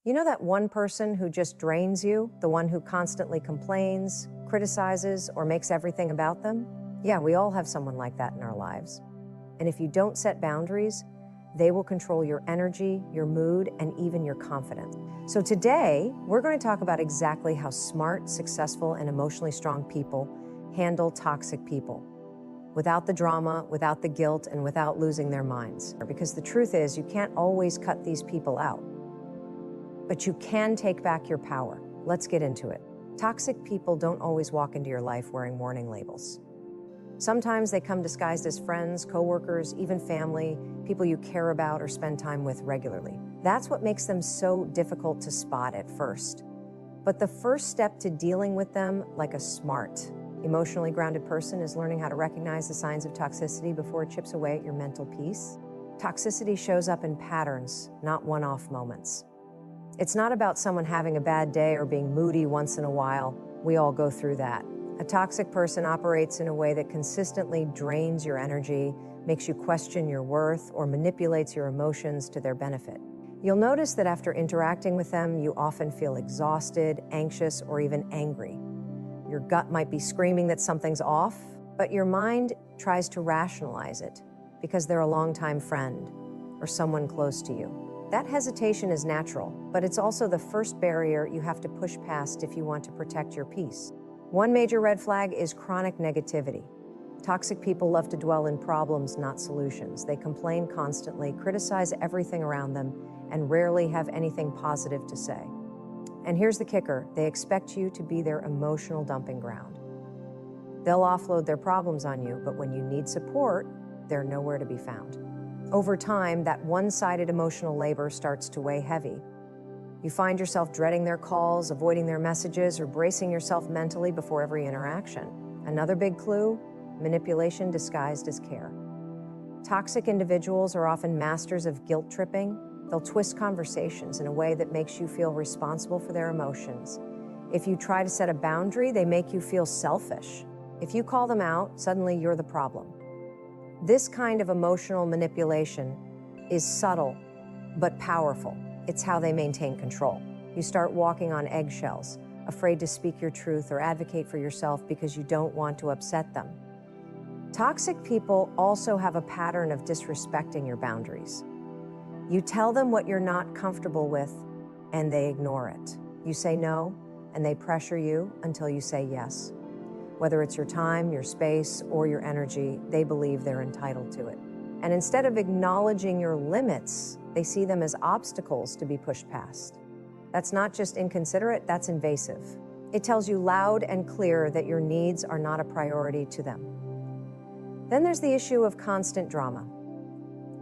You know that one person who just drains you, the one who constantly complains, criticizes, or makes everything about them? Yeah, we all have someone like that in our lives. And if you don't set boundaries, they will control your energy, your mood, and even your confidence. So today, we're going to talk about exactly how smart, successful, and emotionally strong people handle toxic people without the drama, without the guilt, and without losing their minds. Because the truth is, you can't always cut these people out, but you can take back your power. Let's get into it. Toxic people don't always walk into your life wearing warning labels. Sometimes they come disguised as friends, coworkers, even family, people you care about or spend time with regularly. That's what makes them so difficult to spot at first. But the first step to dealing with them like a smart, emotionally grounded person is learning how to recognize the signs of toxicity before it chips away at your mental peace. Toxicity shows up in patterns, not one-off moments. It's not about someone having a bad day or being moody once in a while. We all go through that. A toxic person operates in a way that consistently drains your energy, makes you question your worth, or manipulates your emotions to their benefit. You'll notice that after interacting with them, you often feel exhausted, anxious, or even angry. Your gut might be screaming that something's off, but your mind tries to rationalize it because they're a longtime friend or someone close to you. That hesitation is natural, but it's also the first barrier you have to push past if you want to protect your peace. One major red flag is chronic negativity. Toxic people love to dwell in problems, not solutions. They complain constantly, criticize everything around them, and rarely have anything positive to say. And here's the kicker, they expect you to be their emotional dumping ground. They'll offload their problems on you, but when you need support, they're nowhere to be found. Over time, that one-sided emotional labor starts to weigh heavy. You find yourself dreading their calls, avoiding their messages, or bracing yourself mentally before every interaction. Another big clue, manipulation disguised as care. Toxic individuals are often masters of guilt tripping. They'll twist conversations in a way that makes you feel responsible for their emotions. If you try to set a boundary, they make you feel selfish. If you call them out, suddenly you're the problem. This kind of emotional manipulation is subtle, but powerful. It's how they maintain control. You start walking on eggshells, afraid to speak your truth or advocate for yourself because you don't want to upset them. Toxic people also have a pattern of disrespecting your boundaries. You tell them what you're not comfortable with, and they ignore it. You say no, and they pressure you until you say yes. Whether it's your time, your space, or your energy, they believe they're entitled to it. And instead of acknowledging your limits, they see them as obstacles to be pushed past. That's not just inconsiderate, that's invasive. It tells you loud and clear that your needs are not a priority to them. Then there's the issue of constant drama.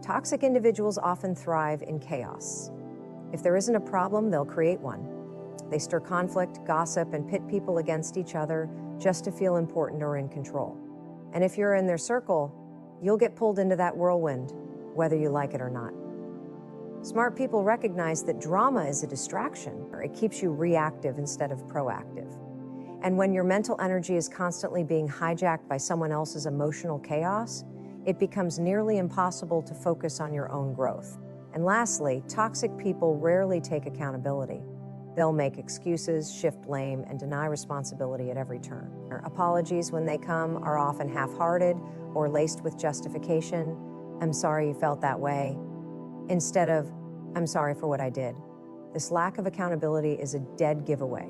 Toxic individuals often thrive in chaos. If there isn't a problem, they'll create one. They stir conflict, gossip, and pit people against each other just to feel important or in control. And if you're in their circle, you'll get pulled into that whirlwind, whether you like it or not. Smart people recognize that drama is a distraction. It keeps you reactive instead of proactive. And when your mental energy is constantly being hijacked by someone else's emotional chaos, it becomes nearly impossible to focus on your own growth. And lastly, toxic people rarely take accountability. They'll make excuses, shift blame, and deny responsibility at every turn. Apologies, when they come, are often half-hearted or laced with justification. I'm sorry you felt that way, instead of, I'm sorry for what I did. This lack of accountability is a dead giveaway,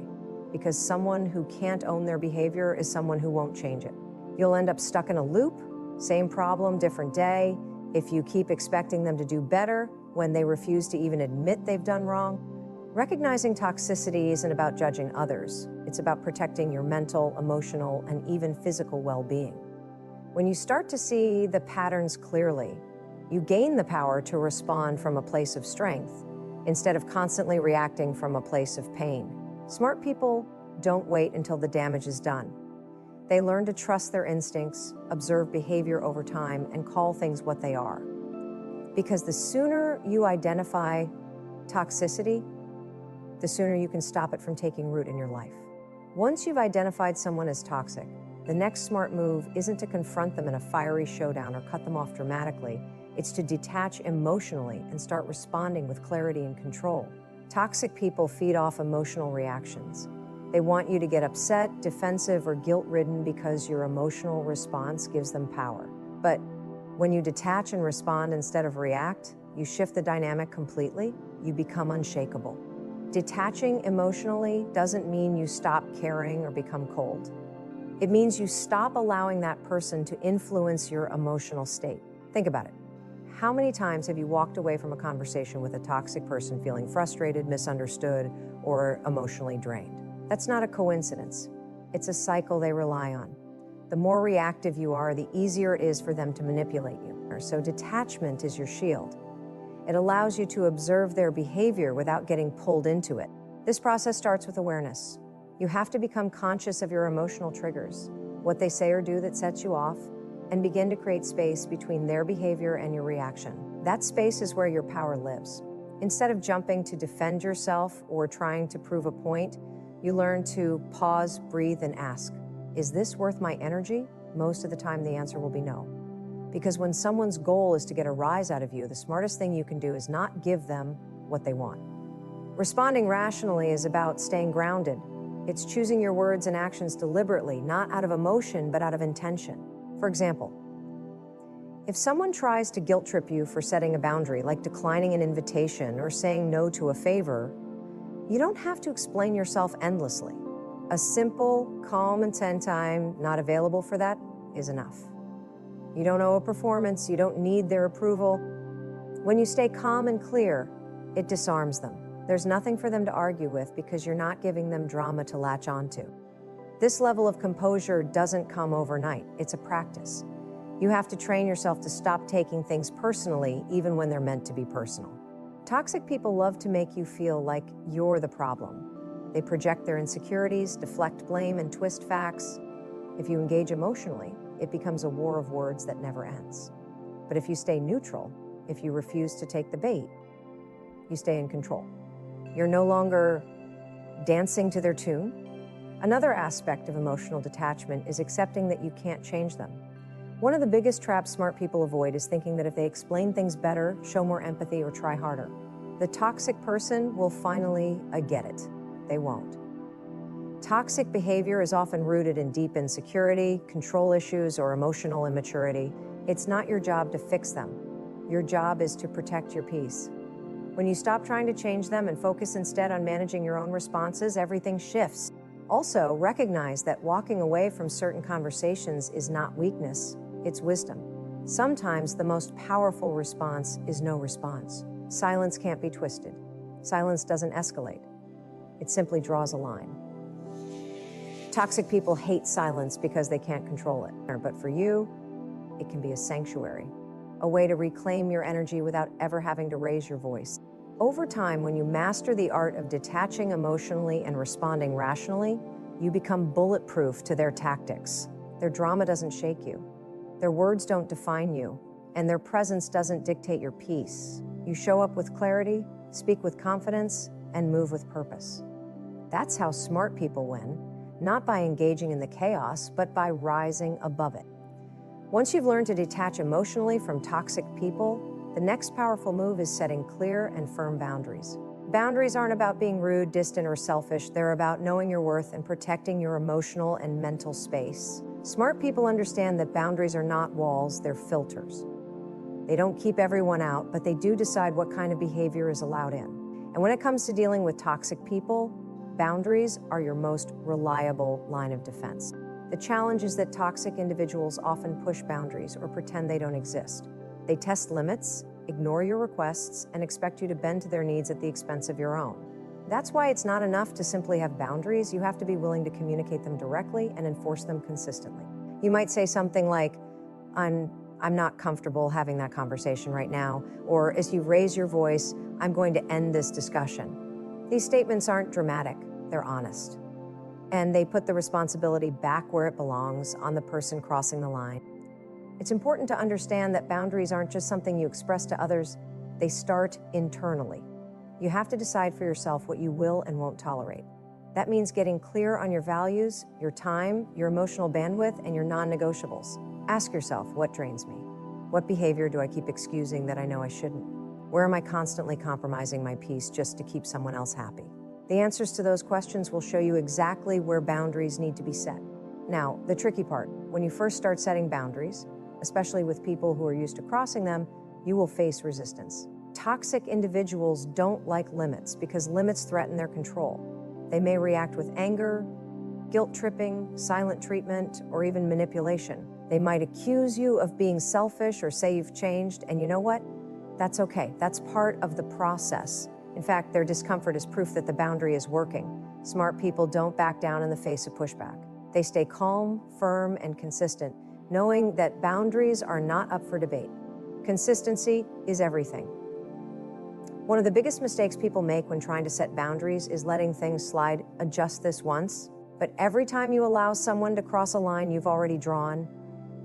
because someone who can't own their behavior is someone who won't change it. You'll end up stuck in a loop, same problem, different day, if you keep expecting them to do better when they refuse to even admit they've done wrong. Recognizing toxicity isn't about judging others. It's about protecting your mental, emotional, and even physical well-being. When you start to see the patterns clearly, you gain the power to respond from a place of strength instead of constantly reacting from a place of pain. Smart people don't wait until the damage is done. They learn to trust their instincts, observe behavior over time, and call things what they are. Because the sooner you identify toxicity, the sooner you can stop it from taking root in your life. Once you've identified someone as toxic, the next smart move isn't to confront them in a fiery showdown or cut them off dramatically. It's to detach emotionally and start responding with clarity and control. Toxic people feed off emotional reactions. They want you to get upset, defensive, or guilt-ridden because your emotional response gives them power. But when you detach and respond instead of react, you shift the dynamic completely. You become unshakable. Detaching emotionally doesn't mean you stop caring or become cold. It means you stop allowing that person to influence your emotional state. Think about it. How many times have you walked away from a conversation with a toxic person feeling frustrated, misunderstood, or emotionally drained? That's not a coincidence. It's a cycle they rely on. The more reactive you are, the easier it is for them to manipulate you. So detachment is your shield. It allows you to observe their behavior without getting pulled into it. This process starts with awareness. You have to become conscious of your emotional triggers, what they say or do that sets you off, and begin to create space between their behavior and your reaction. That space is where your power lives. Instead of jumping to defend yourself or trying to prove a point, you learn to pause, breathe, and ask, is this worth my energy? Most of the time, the answer will be no. Because when someone's goal is to get a rise out of you, the smartest thing you can do is not give them what they want. Responding rationally is about staying grounded. It's choosing your words and actions deliberately, not out of emotion, but out of intention. For example, if someone tries to guilt trip you for setting a boundary, like declining an invitation or saying no to a favor, you don't have to explain yourself endlessly. A simple, calm and send time, not available for that, is enough. You don't owe a performance, you don't need their approval. When you stay calm and clear, it disarms them. There's nothing for them to argue with because you're not giving them drama to latch onto. This level of composure doesn't come overnight, it's a practice. You have to train yourself to stop taking things personally, even when they're meant to be personal. Toxic people love to make you feel like you're the problem. They project their insecurities, deflect blame, and twist facts. If you engage emotionally, it becomes a war of words that never ends. But if you stay neutral, if you refuse to take the bait, you stay in control. You're no longer dancing to their tune. Another aspect of emotional detachment is accepting that you can't change them. One of the biggest traps smart people avoid is thinking that if they explain things better, show more empathy, or try harder, the toxic person will finally get it. They won't. Toxic behavior is often rooted in deep insecurity, control issues, or emotional immaturity. It's not your job to fix them. Your job is to protect your peace. When you stop trying to change them and focus instead on managing your own responses, everything shifts. Also, recognize that walking away from certain conversations is not weakness, it's wisdom. Sometimes the most powerful response is no response. Silence can't be twisted. Silence doesn't escalate. It simply draws a line. Toxic people hate silence because they can't control it. But for you, it can be a sanctuary, a way to reclaim your energy without ever having to raise your voice. Over time, when you master the art of detaching emotionally and responding rationally, you become bulletproof to their tactics. Their drama doesn't shake you. Their words don't define you, and their presence doesn't dictate your peace. You show up with clarity, speak with confidence, and move with purpose. That's how smart people win, not by engaging in the chaos, but by rising above it. Once you've learned to detach emotionally from toxic people, the next powerful move is setting clear and firm boundaries. Boundaries aren't about being rude, distant, or selfish. They're about knowing your worth and protecting your emotional and mental space. Smart people understand that boundaries are not walls, they're filters. They don't keep everyone out, but they do decide what kind of behavior is allowed in. And when it comes to dealing with toxic people, boundaries are your most reliable line of defense. The challenge is that toxic individuals often push boundaries or pretend they don't exist. They test limits, ignore your requests, and expect you to bend to their needs at the expense of your own. That's why it's not enough to simply have boundaries. You have to be willing to communicate them directly and enforce them consistently. You might say something like, I'm not comfortable having that conversation right now, or as you raise your voice, I'm going to end this discussion. These statements aren't dramatic, they're honest. And they put the responsibility back where it belongs, on the person crossing the line. It's important to understand that boundaries aren't just something you express to others, they start internally. You have to decide for yourself what you will and won't tolerate. That means getting clear on your values, your time, your emotional bandwidth, and your non-negotiables. Ask yourself, what drains me? What behavior do I keep excusing that I know I shouldn't? Where am I constantly compromising my peace just to keep someone else happy? The answers to those questions will show you exactly where boundaries need to be set. Now, the tricky part, when you first start setting boundaries, especially with people who are used to crossing them, you will face resistance. Toxic individuals don't like limits because limits threaten their control. They may react with anger, guilt tripping, silent treatment, or even manipulation. They might accuse you of being selfish or say you've changed, and you know what? That's okay. That's part of the process. In fact, their discomfort is proof that the boundary is working. Smart people don't back down in the face of pushback. They stay calm, firm, and consistent, knowing that boundaries are not up for debate. Consistency is everything. One of the biggest mistakes people make when trying to set boundaries is letting things slide. Adjust this once, but every time you allow someone to cross a line you've already drawn,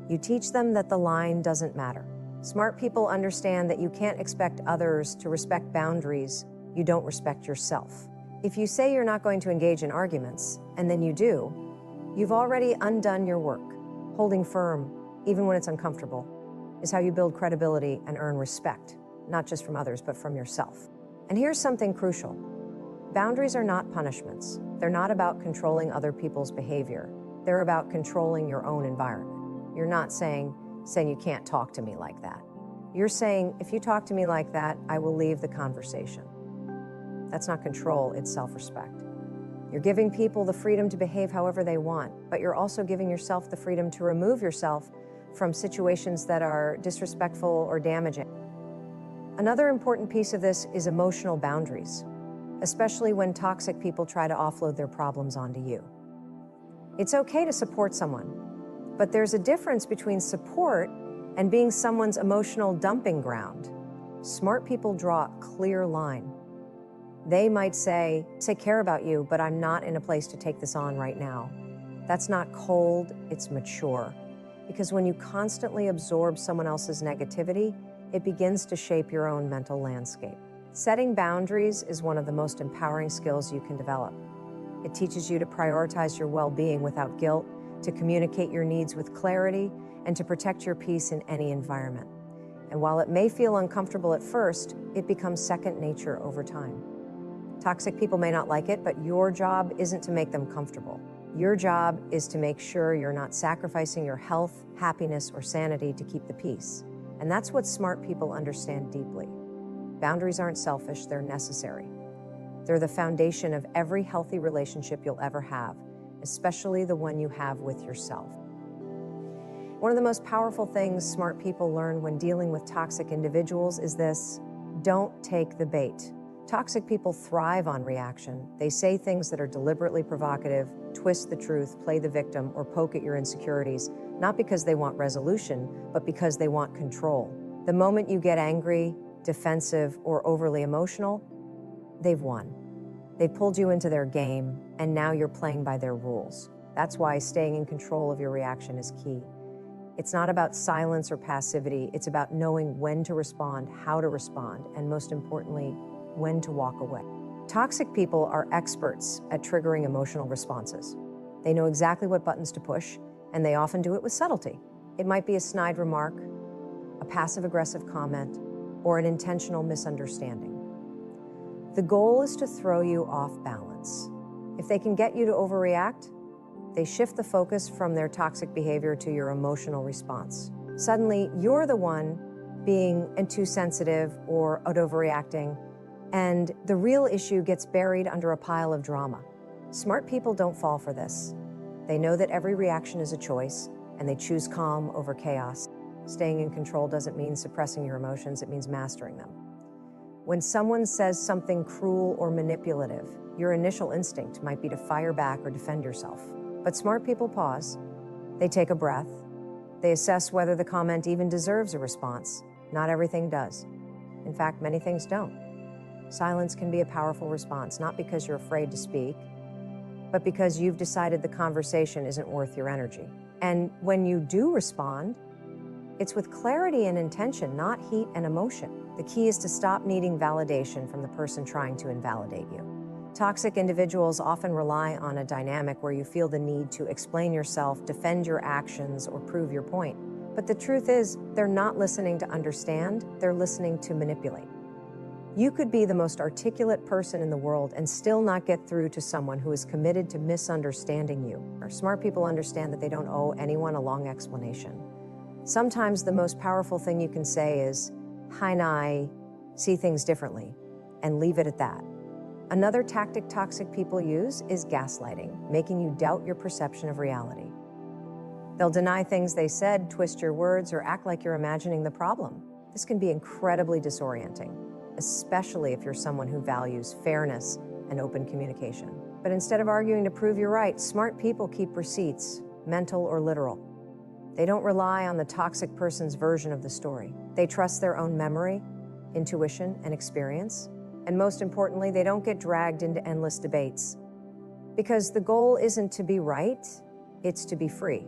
you teach them that the line doesn't matter. Smart people understand that you can't expect others to respect boundaries you don't respect yourself. If you say you're not going to engage in arguments, and then you do, you've already undone your work. Holding firm, even when it's uncomfortable, is how you build credibility and earn respect, not just from others, but from yourself. And here's something crucial. Boundaries are not punishments. They're not about controlling other people's behavior. They're about controlling your own environment. You're not saying you can't talk to me like that. You're saying, if you talk to me like that, I will leave the conversation. That's not control, it's self-respect. You're giving people the freedom to behave however they want, but you're also giving yourself the freedom to remove yourself from situations that are disrespectful or damaging. Another important piece of this is emotional boundaries, especially when toxic people try to offload their problems onto you. It's okay to support someone, but there's a difference between support and being someone's emotional dumping ground. Smart people draw a clear line. They might say, I care about you, but I'm not in a place to take this on right now. That's not cold, it's mature. Because when you constantly absorb someone else's negativity, it begins to shape your own mental landscape. Setting boundaries is one of the most empowering skills you can develop. It teaches you to prioritize your well-being without guilt, to communicate your needs with clarity, and to protect your peace in any environment. And while it may feel uncomfortable at first, it becomes second nature over time. Toxic people may not like it, but your job isn't to make them comfortable. Your job is to make sure you're not sacrificing your health, happiness, or sanity to keep the peace. And that's what smart people understand deeply. Boundaries aren't selfish, they're necessary. They're the foundation of every healthy relationship you'll ever have, especially the one you have with yourself. One of the most powerful things smart people learn when dealing with toxic individuals is this: don't take the bait. Toxic people thrive on reaction. They say things that are deliberately provocative, twist the truth, play the victim, or poke at your insecurities, not because they want resolution, but because they want control. The moment you get angry, defensive, or overly emotional, they've won. They've pulled you into their game, and now you're playing by their rules. That's why staying in control of your reaction is key. It's not about silence or passivity. It's about knowing when to respond, how to respond, and most importantly, when to walk away. Toxic people are experts at triggering emotional responses. They know exactly what buttons to push, and they often do it with subtlety. It might be a snide remark, a passive-aggressive comment, or an intentional misunderstanding. The goal is to throw you off balance. If they can get you to overreact, they shift the focus from their toxic behavior to your emotional response. Suddenly, you're the one being too sensitive or overreacting, and the real issue gets buried under a pile of drama. Smart people don't fall for this. They know that every reaction is a choice, and they choose calm over chaos. Staying in control doesn't mean suppressing your emotions, it means mastering them. When someone says something cruel or manipulative, your initial instinct might be to fire back or defend yourself. But smart people pause, they take a breath, they assess whether the comment even deserves a response. Not everything does. In fact, many things don't. Silence can be a powerful response, not because you're afraid to speak, but because you've decided the conversation isn't worth your energy. And when you do respond, it's with clarity and intention, not heat and emotion. The key is to stop needing validation from the person trying to invalidate you. Toxic individuals often rely on a dynamic where you feel the need to explain yourself, defend your actions, or prove your point. But the truth is, they're not listening to understand, they're listening to manipulate. You could be the most articulate person in the world and still not get through to someone who is committed to misunderstanding you. Smart people understand that they don't owe anyone a long explanation. Sometimes the most powerful thing you can say is, "Hi, I see things differently," and leave it at that. Another tactic toxic people use is gaslighting, making you doubt your perception of reality. They'll deny things they said, twist your words, or act like you're imagining the problem. This can be incredibly disorienting, especially if you're someone who values fairness and open communication. But instead of arguing to prove you're right, smart people keep receipts, mental or literal. They don't rely on the toxic person's version of the story. They trust their own memory, intuition, and experience. And most importantly, they don't get dragged into endless debates. Because the goal isn't to be right, it's to be free.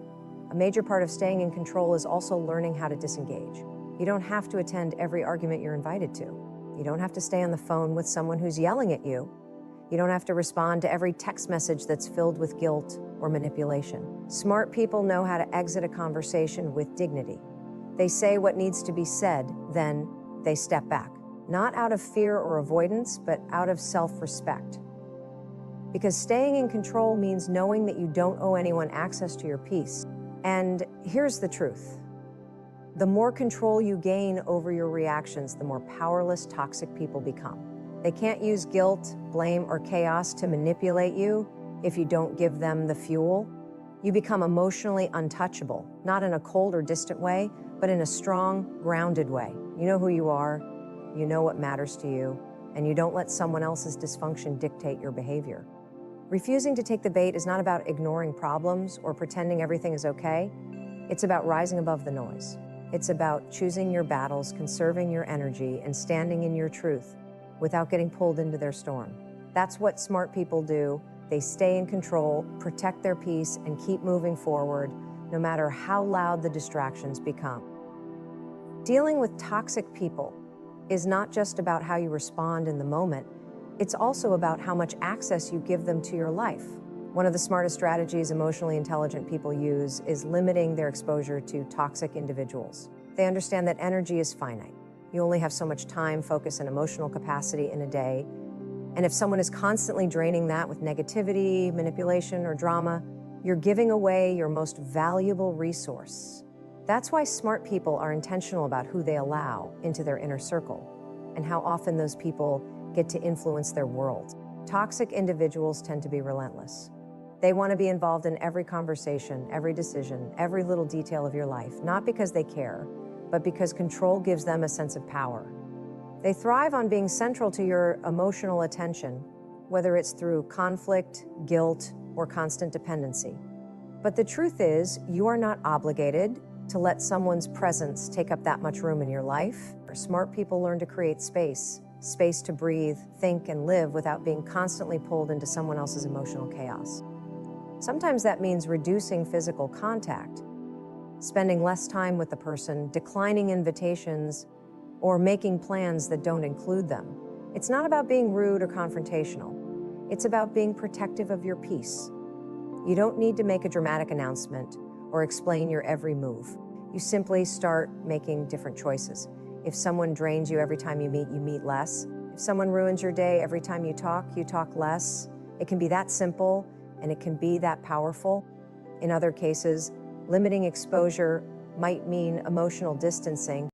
A major part of staying in control is also learning how to disengage. You don't have to attend every argument you're invited to. You don't have to stay on the phone with someone who's yelling at you. You don't have to respond to every text message that's filled with guilt or manipulation. Smart people know how to exit a conversation with dignity. They say what needs to be said, then they step back. Not out of fear or avoidance, but out of self-respect. Because staying in control means knowing that you don't owe anyone access to your peace. And here's the truth. The more control you gain over your reactions, the more powerless toxic people become. They can't use guilt, blame, or chaos to manipulate you if you don't give them the fuel. You become emotionally untouchable, not in a cold or distant way, but in a strong, grounded way. You know who you are, you know what matters to you, and you don't let someone else's dysfunction dictate your behavior. Refusing to take the bait is not about ignoring problems or pretending everything is okay. It's about rising above the noise. It's about choosing your battles, conserving your energy, and standing in your truth without getting pulled into their storm. That's what smart people do. They stay in control, protect their peace, and keep moving forward, no matter how loud the distractions become. Dealing with toxic people is not just about how you respond in the moment. It's also about how much access you give them to your life. One of the smartest strategies emotionally intelligent people use is limiting their exposure to toxic individuals. They understand that energy is finite. You only have so much time, focus, and emotional capacity in a day. And if someone is constantly draining that with negativity, manipulation, or drama, you're giving away your most valuable resource. That's why smart people are intentional about who they allow into their inner circle and how often those people get to influence their world. Toxic individuals tend to be relentless. They want to be involved in every conversation, every decision, every little detail of your life, not because they care, but because control gives them a sense of power. They thrive on being central to your emotional attention, whether it's through conflict, guilt, or constant dependency. But the truth is, you are not obligated to let someone's presence take up that much room in your life. Smart people learn to create space to breathe, think, and live without being constantly pulled into someone else's emotional chaos. Sometimes that means reducing physical contact, spending less time with the person, declining invitations, or making plans that don't include them. It's not about being rude or confrontational. It's about being protective of your peace. You don't need to make a dramatic announcement or explain your every move. You simply start making different choices. If someone drains you every time you meet less. If someone ruins your day every time you talk less. It can be that simple, and it can be that powerful. In other cases, limiting exposure might mean emotional distancing.